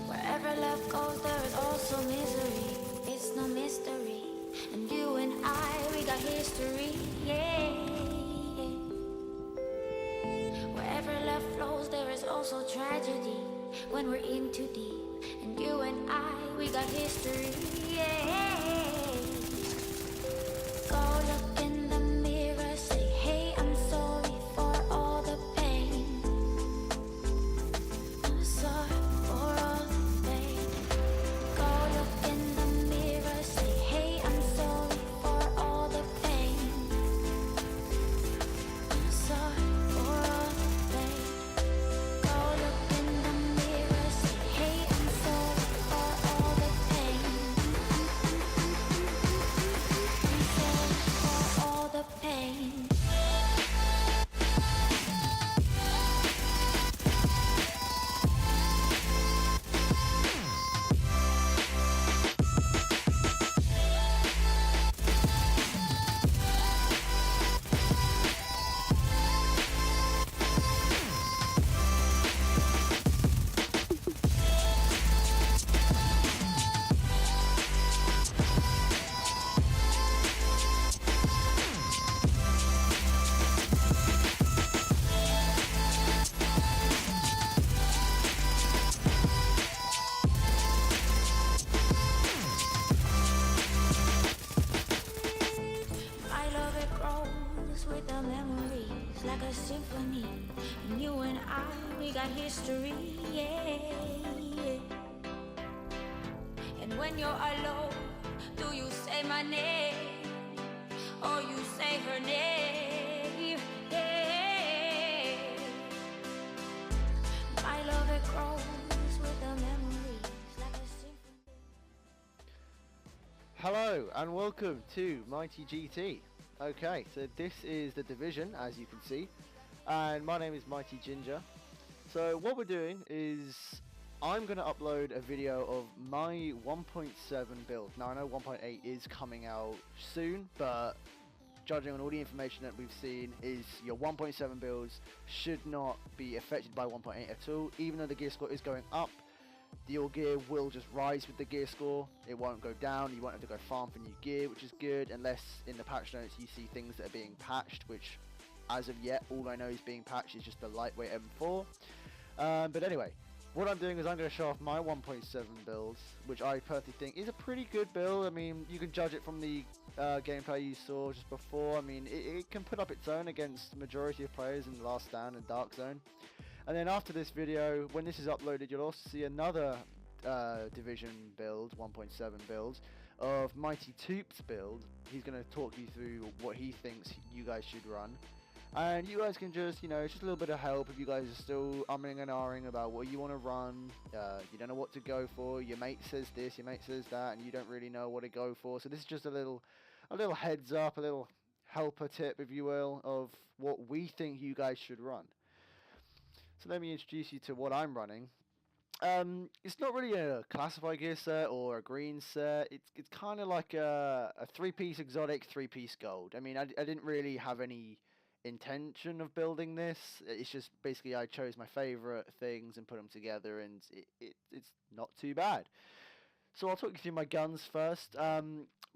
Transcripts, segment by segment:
Wherever love goes, there is also misery. It's no mystery. And you and I, we got history. Yeah. Wherever love flows, there is also tragedy. When we're in too deep. And you and I, we got history. Yeah. Go look in the mirror, say, hey, I'm sorry for all the pain. I'm sorry for all the pain. Go look in the mirror, say, hey, I'm sorry for all the pain. I'm sorry for all the pain. Go look in the mirror, say, hey, I'm sorry for all the pain. I'm sorry for all the pain. I love it grows with the memories like a symphony. And you and I, we got history, yeah. And when you're alone, do you say my name or you say her name? Yeah. I love it grows with the memories like a symphony. Hello and welcome to Mighty GT. Okay, so this is the division, as you can see, and my name is Mighty Ginger. So what we're doing is I'm going to upload a video of my 1.7 build. Now I know 1.8 is coming out soon, but judging on all the information that we've seen, is your 1.7 builds should not be affected by 1.8 at all. Even though the gear score is going up, your gear will just rise with the gear score. It won't go down. You won't have to go farm for new gear, which is good, unless in the patch notes you see things that are being patched, which as of yet all I know is being patched is just the lightweight M4. But anyway, what I'm doing is I'm going to show off my 1.7 builds, which I personally think is a pretty good build. I mean, you can judge it from the gameplay you saw just before. I mean, it can put up its own against the majority of players in Last Stand and Dark Zone. And then after this video, when this is uploaded, you'll also see another Division build, 1.7 build, of Mighty Toop's build. He's going to talk you through what he thinks you guys should run. And you guys can just, just a little bit of help if you guys are still umming and ahhing about what you want to run. You don't know what to go for. Your mate says this, your mate says that, and you don't really know what to go for. So this is just a little heads up, a little helper tip, if you will, of what we think you guys should run. So let me introduce you to what I'm running. It's not really a classified gear set or a green set. It's kind of like a 3-piece exotic, 3-piece gold. I mean, I didn't really have any intention of building this. It's just basically I chose my favorite things and put them together, and it's not too bad. So I'll talk you through my guns first.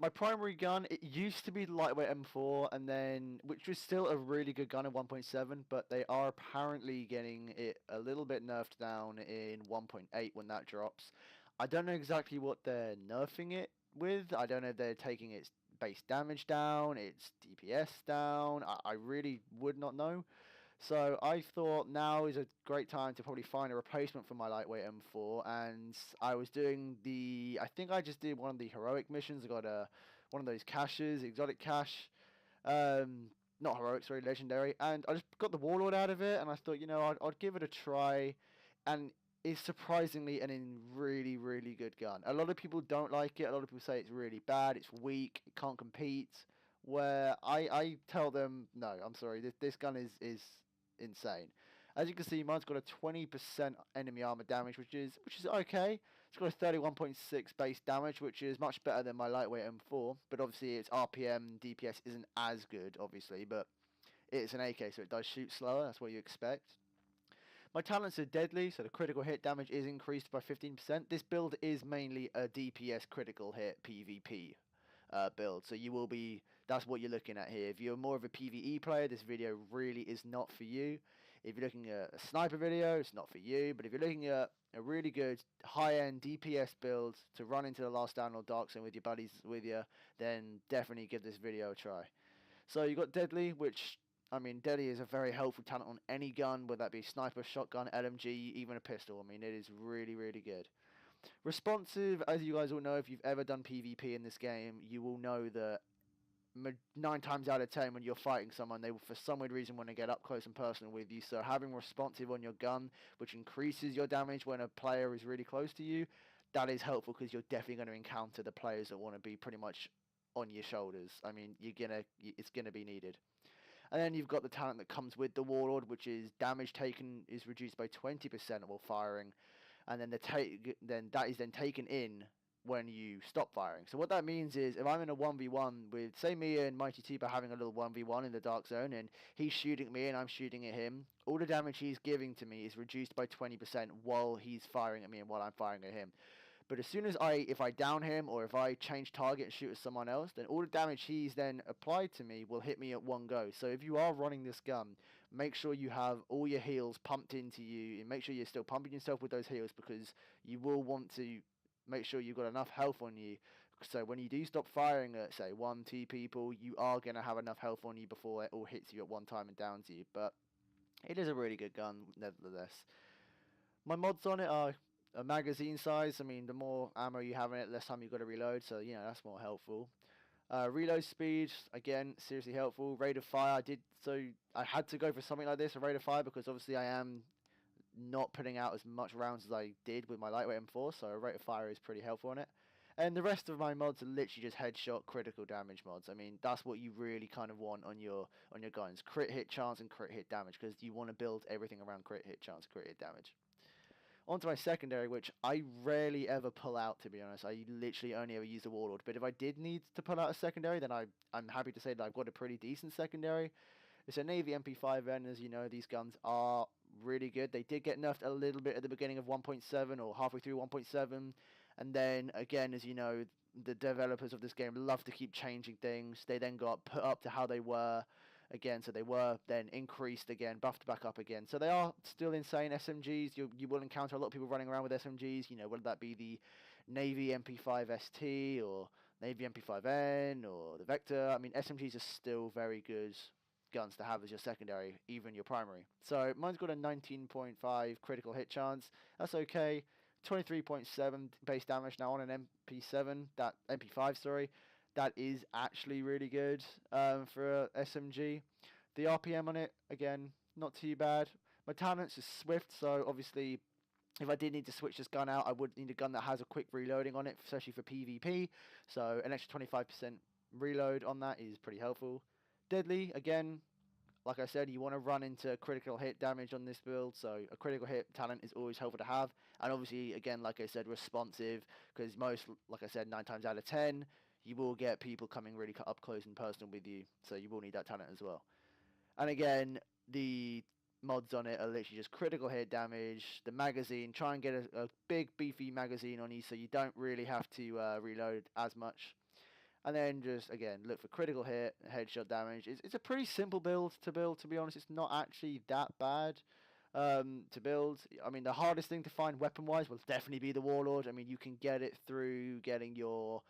My primary gun, it used to be the lightweight M4, and then which was still a really good gun in 1.7, but they are apparently getting it a little bit nerfed down in 1.8 when that drops. I don't know exactly what they're nerfing it with. I don't know if they're taking its base damage down, its DPS down. I really would not know. So I thought now is a great time to probably find a replacement for my lightweight M4, and I was doing I think I just did one of the heroic missions. I got one of those caches, exotic cache, not heroic, sorry, legendary, and I just got the Warlord out of it, and I thought, I'd give it a try, and it's surprisingly a really, really good gun. A lot of people don't like it. A lot of people say it's really bad, it's weak, it can't compete. Where I tell them, no, I'm sorry, this gun is insane. As you can see, mine's got a 20% enemy armor damage, which is okay. It's got a 31.6 base damage, which is much better than my lightweight M4. But obviously, its RPM DPS isn't as good, obviously. But it's an AK, so it does shoot slower. That's what you expect. My talents are deadly, so the critical hit damage is increased by 15%. This build is mainly a DPS critical hit PvP build, so that's what you're looking at here. If you're more of a PvE player, this video really is not for you. If you're looking at a sniper video, it's not for you. But if you're looking at a really good high-end DPS build to run into the last stand or dark zone with your buddies with you, then definitely give this video a try. So you got deadly, which, I mean, deadly is a very helpful talent on any gun, whether that be sniper, shotgun, LMG, even a pistol. I mean, it is really, really good. Responsive, as you guys all know, if you've ever done PvP in this game, you will know that 9 times out of 10 when you're fighting someone, they will for some weird reason want to get up close and personal with you. So having responsive on your gun, which increases your damage when a player is really close to you, that is helpful because you're definitely going to encounter the players that want to be pretty much on your shoulders. I mean, it's gonna be needed. And then you've got the talent that comes with the Warlord, which is damage taken is reduced by 20% while firing, and then that is then taken in when you stop firing. So what that means is, if I'm in a 1v1 with, say, me and Mighty Teeper having a little 1v1 in the dark zone, and he's shooting at me and I'm shooting at him, all the damage he's giving to me is reduced by 20% while he's firing at me and while I'm firing at him. But as soon as if I down him or if I change target and shoot at someone else, then all the damage he's then applied to me will hit me at one go. So if you are running this gun, make sure you have all your heals pumped into you, and make sure you're still pumping yourself with those heals, because you will want to make sure you've got enough health on you. So when you do stop firing at, say, 1-2 people, you are going to have enough health on you before it all hits you at one time and downs you. But it is a really good gun, nevertheless. My mods on it are a magazine size. I mean, the more ammo you have in it, less time you've got to reload, so that's more helpful. Reload speed, again, seriously helpful. Rate of fire, I had to go for something like this, a rate of fire, because obviously I am not putting out as much rounds as I did with my lightweight M4, so a rate of fire is pretty helpful on it. And the rest of my mods are literally just headshot critical damage mods. I mean, that's what you really kind of want on your guns. Crit hit chance and crit hit damage, because you want to build everything around crit hit chance, crit hit damage. Onto my secondary, which I rarely ever pull out, to be honest. I literally only ever use the Warlord. But if I did need to pull out a secondary, then I'm happy to say that I've got a pretty decent secondary. It's a Navy MP5N. As you know, these guns are really good. They did get nerfed a little bit at the beginning of 1.7 or halfway through 1.7. And then, again, as you know, the developers of this game love to keep changing things. They then got put up to how they were again, so they were then increased again, buffed back up again. So they are still insane SMGs. You will encounter a lot of people running around with SMGs, whether that be the Navy MP5 ST or Navy MP5N or the Vector. I mean, SMGs are still very good guns to have as your secondary, even your primary. So mine's got a 19.5 critical hit chance. That's okay. 23.7 base damage now on an MP7, that MP5, sorry. That is actually really good for a SMG. The RPM on it, again, not too bad. My talents is swift, so obviously if I did need to switch this gun out, I would need a gun that has a quick reloading on it, especially for PvP. So an extra 25% reload on that is pretty helpful. Deadly, again, like I said, you want to run into critical hit damage on this build, so a critical hit talent is always helpful to have. And obviously, again, like I said, responsive, because most, like I said, 9 times out of 10, you will get people coming really up close and personal with you, so you will need that talent as well. And again, the mods on it are literally just critical hit damage, the magazine, try and get a big beefy magazine on you so you don't really have to reload as much. And then just, again, look for critical hit, headshot damage. It's a pretty simple build, to be honest. It's not actually that bad to build. I mean, the hardest thing to find weapon-wise will definitely be the Warlord. I mean, you can get it through getting your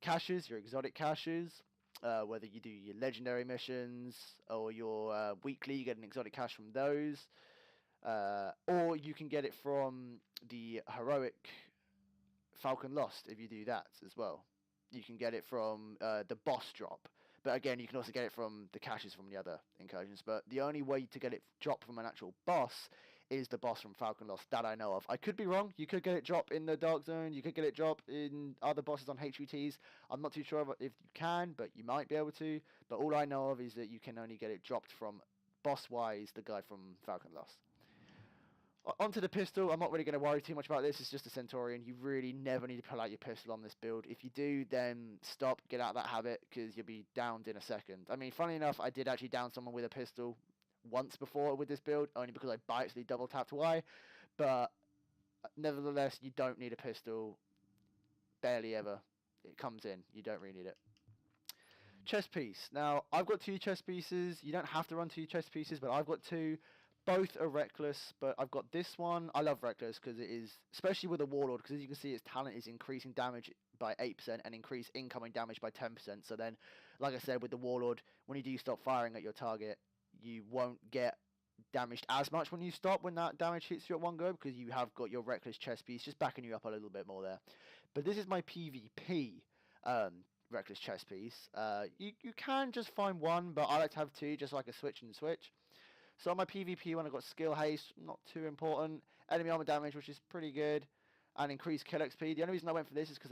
caches, your exotic caches. Whether you do your legendary missions or your weekly, you get an exotic cache from those. Or you can get it from the heroic Falcon Lost if you do that as well. You can get it from the boss drop. But again, you can also get it from the caches from the other incursions. But the only way to get it dropped from an actual boss is the boss from Falcon Lost that I know of. I could be wrong. You could get it drop in the Dark Zone. You could get it drop in other bosses on HVTs. I'm not too sure if you can, but you might be able to. But all I know of is that you can only get it dropped from boss-wise, the guy from Falcon Lost. Onto the pistol, I'm not really going to worry too much about this. It's just a Centaurian. You really never need to pull out your pistol on this build. If you do, then stop, get out of that habit, because you'll be downed in a second. I mean, funny enough, I did actually down someone with a pistol once before with this build, only because I by accidentally double tapped Y. But nevertheless, you don't need a pistol. Barely ever. It comes in. You don't really need it. Chest piece. Now, I've got 2 chest pieces. You don't have to run 2 chest pieces, but I've got 2. Both are reckless, but I've got this one. I love reckless because it is, especially with a Warlord, because as you can see, its talent is increasing damage by 8% and increase incoming damage by 10%. So then, like I said, with the Warlord, when you do stop firing at your target, you won't get damaged as much when you stop, when that damage hits you at one go, because you have got your reckless chest piece just backing you up a little bit more there. But this is my PvP reckless chest piece. You can just find one, but I like to have 2 just so I can switch and switch. So on my PvP one, I got skill haste, not too important. Enemy armor damage, which is pretty good, and increased kill XP. The only reason I went for this is because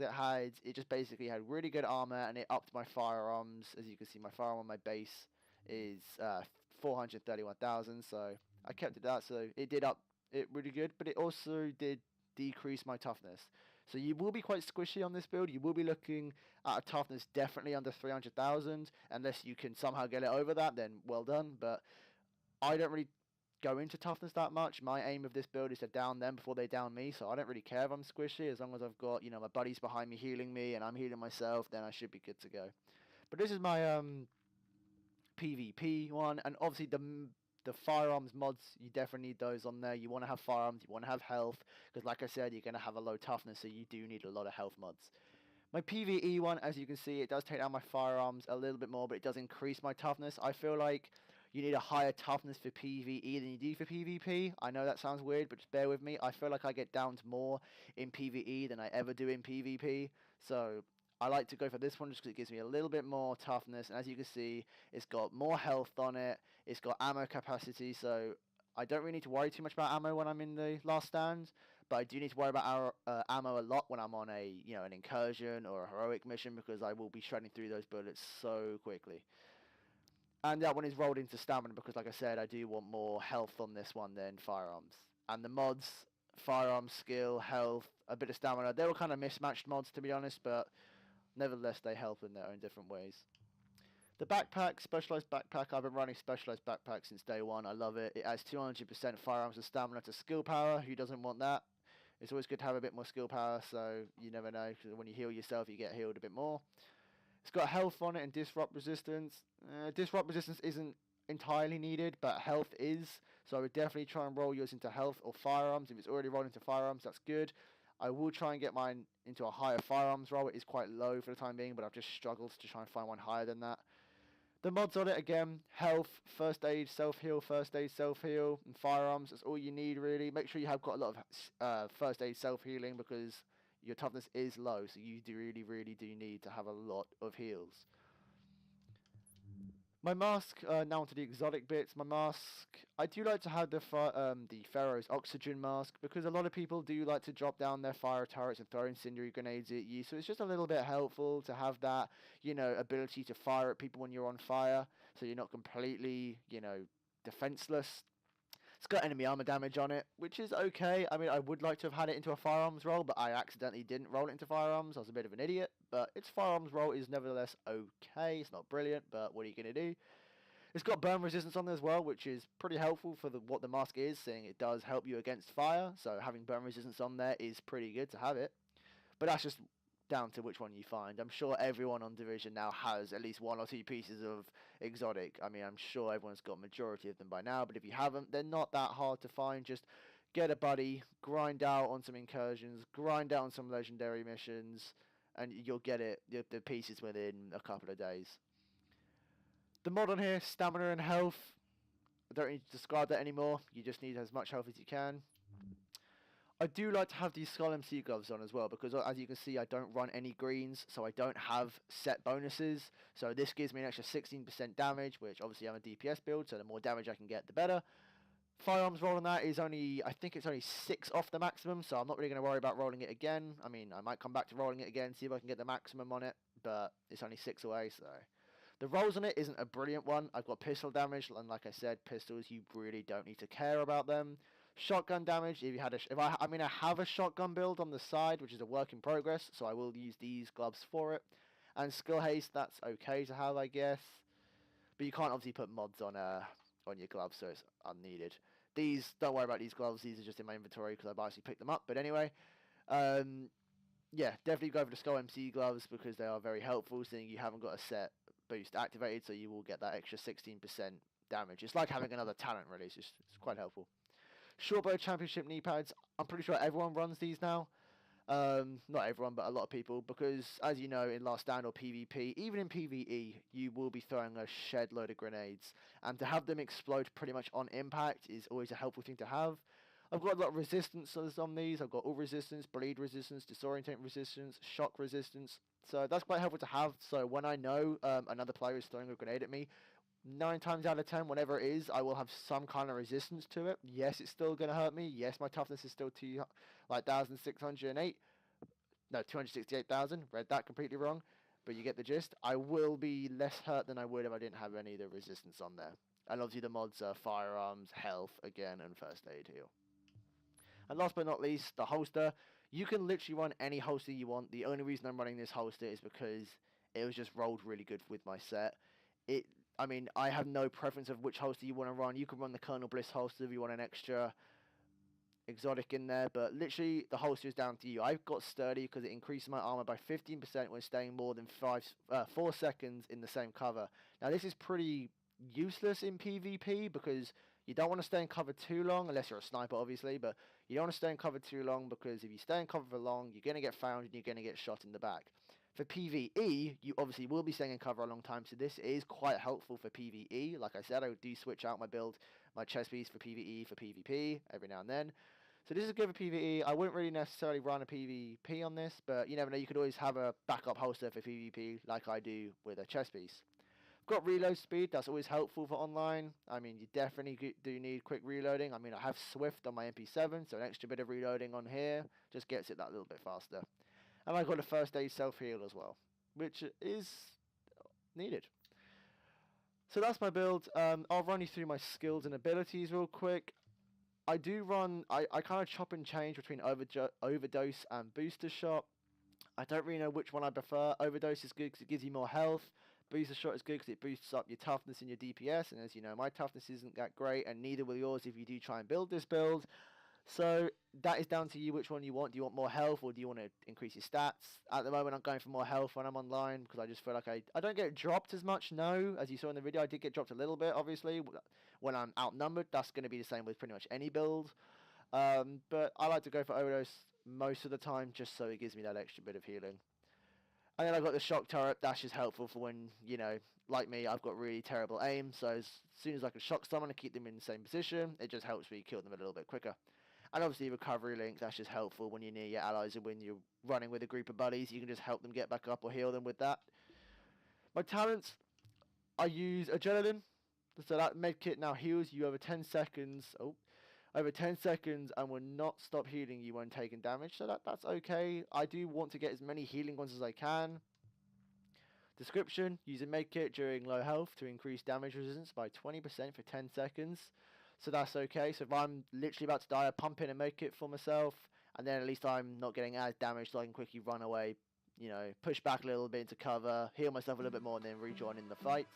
it just basically had really good armor, and it upped my firearms. As you can see, my firearm on my base is 431,000. So I kept it that. So it did up it really good, but it also did decrease my toughness. So you will be quite squishy on this build. You will be looking at a toughness definitely under 300,000, unless you can somehow get it over that. Then well done, but I don't really go into toughness that much. My aim of this build is to down them before they down me, so I don't really care if I'm squishy. As long as I've got, my buddies behind me healing me and I'm healing myself, then I should be good to go. But this is my PvP one, and obviously the firearms mods, you definitely need those on there. You want to have firearms, you want to have health, because like I said, you're going to have a low toughness, so you do need a lot of health mods. My PvE one, as you can see, it does take down my firearms a little bit more, but it does increase my toughness. I feel like you need a higher toughness for PvE than you do for PvP. I know that sounds weird, but just bear with me. I feel like I get downed more in PvE than I ever do in PvP. So I like to go for this one just because it gives me a little bit more toughness. And as you can see, it's got more health on it. It's got ammo capacity, so I don't really need to worry too much about ammo when I'm in the last stand. But I do need to worry about our ammo a lot when I'm on an incursion or a heroic mission, because I will be shredding through those bullets so quickly. And that one is rolled into stamina because, like I said, I do want more health on this one than firearms. And the mods, firearms, skill, health, a bit of stamina, they were kind of mismatched mods, to be honest, but nevertheless, they help in their own different ways. The backpack, specialized backpack, I've been running specialized backpack since day one. I love it. It adds 200% firearms and stamina to skill power. Who doesn't want that? It's always good to have a bit more skill power, so you never know. Because when you heal yourself, you get healed a bit more. It's got health on it and disrupt resistance. Disrupt resistance isn't entirely needed, but health is. So I would definitely try and roll yours into health or firearms. If it's already rolled into firearms, that's good. I will try and get mine into a higher firearms roll. It is quite low for the time being, but I've just struggled to try and find one higher than that. The mods on it, again, health, first aid, self-heal, first aid, self-heal, and firearms. That's all you need, really. Make sure you have got a lot of first aid, self-healing, because your toughness is low, so you do really do need to have a lot of heals. My mask, now onto the exotic bits. My mask, I do like to have the Pharaoh's oxygen mask, because a lot of people do like to drop down their fire turrets and throw incendiary grenades at you, so it's just a little bit helpful to have that, ability to fire at people when you're on fire, so you're not completely, defenseless. It's got enemy armor damage on it, which is okay. I mean, I would like to have had it into a firearms roll, but I accidentally didn't roll it into firearms. I was a bit of an idiot, but its firearms roll is nevertheless okay. It's not brilliant, but what are you going to do? It's got burn resistance on there as well, which is pretty helpful for what the mask is, seeing it does help you against fire, so having burn resistance on there is pretty good to have it. But that's just down to which one you find. I'm sure everyone on Division now has at least 1 or 2 pieces of exotic. I mean, I'm sure everyone's got a majority of them by now, but if you haven't, they're not that hard to find. Just get a buddy, grind out on some incursions, grind out on some legendary missions, and you'll get the pieces within a couple of days. The mod on here, stamina and health. I don't need to describe that anymore. You just need as much health as you can. I do like to have these Skull MC gloves on as well, because as you can see, I don't run any greens, so I don't have set bonuses. So this gives me an extra 16% damage, which obviously I'm a DPS build, so the more damage I can get, the better. Firearms roll on that is only, I think it's only 6 off the maximum, so I'm not really going to worry about rolling it again. I mean, I might come back to rolling it again, see if I can get the maximum on it, but it's only 6 away, so... The rolls on it isn't a brilliant one. I've got pistol damage, and like I said, pistols, you really don't need to care about them. Shotgun damage, if you had I have a shotgun build on the side, which is a work in progress, so I will use these gloves for it. And skill haste, that's okay to have, I guess. But you can't obviously put mods on your gloves, so it's unneeded. These, don't worry about these gloves, these are just in my inventory because I've actually picked them up. But anyway, yeah, definitely go for the Skull MC gloves because they are very helpful, seeing you haven't got a set boost activated, so you will get that extra 16% damage. It's like having another talent release. It's quite helpful. Shortbow Championship knee pads. I'm pretty sure everyone runs these now. Not everyone, but a lot of people, because as you know, in Last Stand or PvP, even in PvE, you will be throwing a shed load of grenades, and to have them explode pretty much on impact is always a helpful thing to have. I've got a lot of resistances on these. I've got all resistance, bleed resistance, disorient resistance, shock resistance. So that's quite helpful to have. So when I know another player is throwing a grenade at me, 9 times out of 10, whatever it is, I will have some kind of resistance to it. Yes, it's still going to hurt me. Yes, my toughness is still 1,608. No, 268,000. Read that completely wrong. But you get the gist. I will be less hurt than I would if I didn't have any of the resistance on there. And obviously the mods are firearms, health, again, and first aid heal. And last but not least, the holster. You can literally run any holster you want. The only reason I'm running this holster is because it was just rolled really good with my set. I mean, I have no preference of which holster you want to run. You can run the Colonel Bliss holster if you want an extra exotic in there, but literally the holster is down to you. I've got sturdy because it increases my armor by 15% when staying more than 4 seconds in the same cover. Now this is pretty useless in PvP because you don't want to stay in cover too long, unless you're a sniper obviously, but you don't want to stay in cover too long because if you stay in cover for long, you're going to get found and you're going to get shot in the back. For PvE, you obviously will be staying in cover a long time, so this is quite helpful for PvE. Like I said, I do switch out my chest piece for PvE for PvP every now and then. So this is good for PvE. I wouldn't really necessarily run a PvP on this, but you never know, you could always have a backup holster for PvP like I do with a chest piece. Got reload speed, that's always helpful for online. I mean, you definitely do need quick reloading. I mean, I have Swift on my MP7, so an extra bit of reloading on here just gets it that little bit faster. And I've got a first aid self-heal as well, which is needed. So that's my build. I'll run you through my skills and abilities real quick. I kind of chop and change between Overdose and Booster Shot. I don't really know which one I prefer. Overdose is good because it gives you more health. Booster Shot is good because it boosts up your toughness and your DPS, and as you know, my toughness isn't that great, and neither will yours if you do try and build this build. So that is down to you which one you want. Do you want more health or do you want to increase your stats? At the moment I'm going for more health when I'm online because I just feel like I don't get dropped as much, no. As you saw in the video, I did get dropped a little bit, obviously. When I'm outnumbered, that's going to be the same with pretty much any build. But I like to go for Overdose most of the time just so it gives me that extra bit of healing. And then I've got the shock turret. That's just helpful for when, you know, like me, I've got really terrible aim. So as soon as I can shock someone and keep them in the same position, it just helps me kill them a little bit quicker. And obviously recovery link, that's just helpful when you're near your allies and when you're running with a group of buddies. You can just help them get back up or heal them with that. My talents, I use adrenaline. So that medkit now heals you over 10 seconds. Over 10 seconds and will not stop healing you when taking damage. So that's okay. I do want to get as many healing ones as I can. Description, use a medkit during low health to increase damage resistance by 20% for 10 seconds. So that's okay. So if I'm literally about to die, I pump in a medkit for myself, and then at least I'm not getting as damaged, so I can quickly run away, you know, push back a little bit into cover, heal myself a little bit more, and then rejoin in the fight.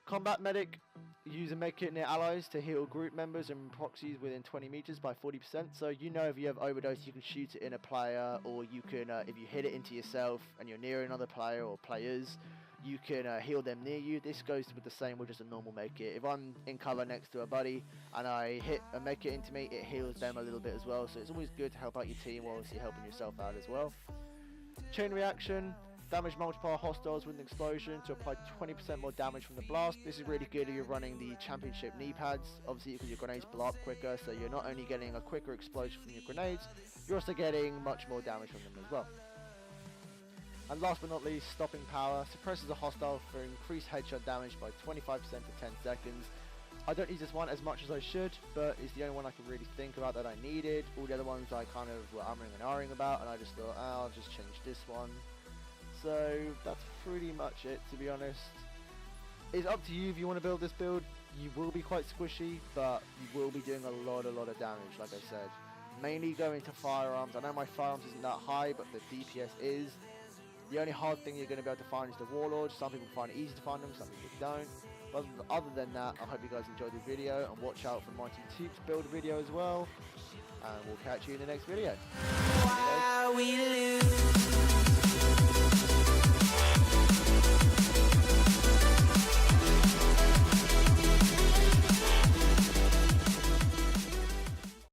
Combat medic, use a medkit near allies to heal group members and proxies within 20 meters by 40%. So you know if you have overdose, you can shoot it in a player, or you can, if you hit it into yourself and you're near another player or players, you can heal them near you. This goes with the same with just a normal medkit. If I'm in cover next to a buddy and I hit a medkit into me, it heals them a little bit as well. So it's always good to help out your team while obviously helping yourself out as well. Chain reaction. Damage multiplier hostiles with an explosion to apply 20% more damage from the blast. This is really good if you're running the championship knee pads, obviously because your grenades blow up quicker, so you're not only getting a quicker explosion from your grenades, you're also getting much more damage from them as well. And last but not least, stopping power. Suppresses a hostile for increased headshot damage by 25% for 10 seconds. I don't use this one as much as I should, but it's the only one I can really think about that I needed. All the other ones I kind of were umming and ahhing about, and I just thought, I'll just change this one. So that's pretty much it, to be honest. It's up to you if you want to build this build. You will be quite squishy, but you will be doing a lot of damage, like I said. Mainly going to firearms. I know my firearms isn't that high, but the DPS is. The only hard thing you're going to be able to find is the Warlord. Some people find it easy to find them, some people don't. But other than that, I hope you guys enjoyed the video, and watch out for Mighty Toot's build video as well. And we'll catch you in the next video.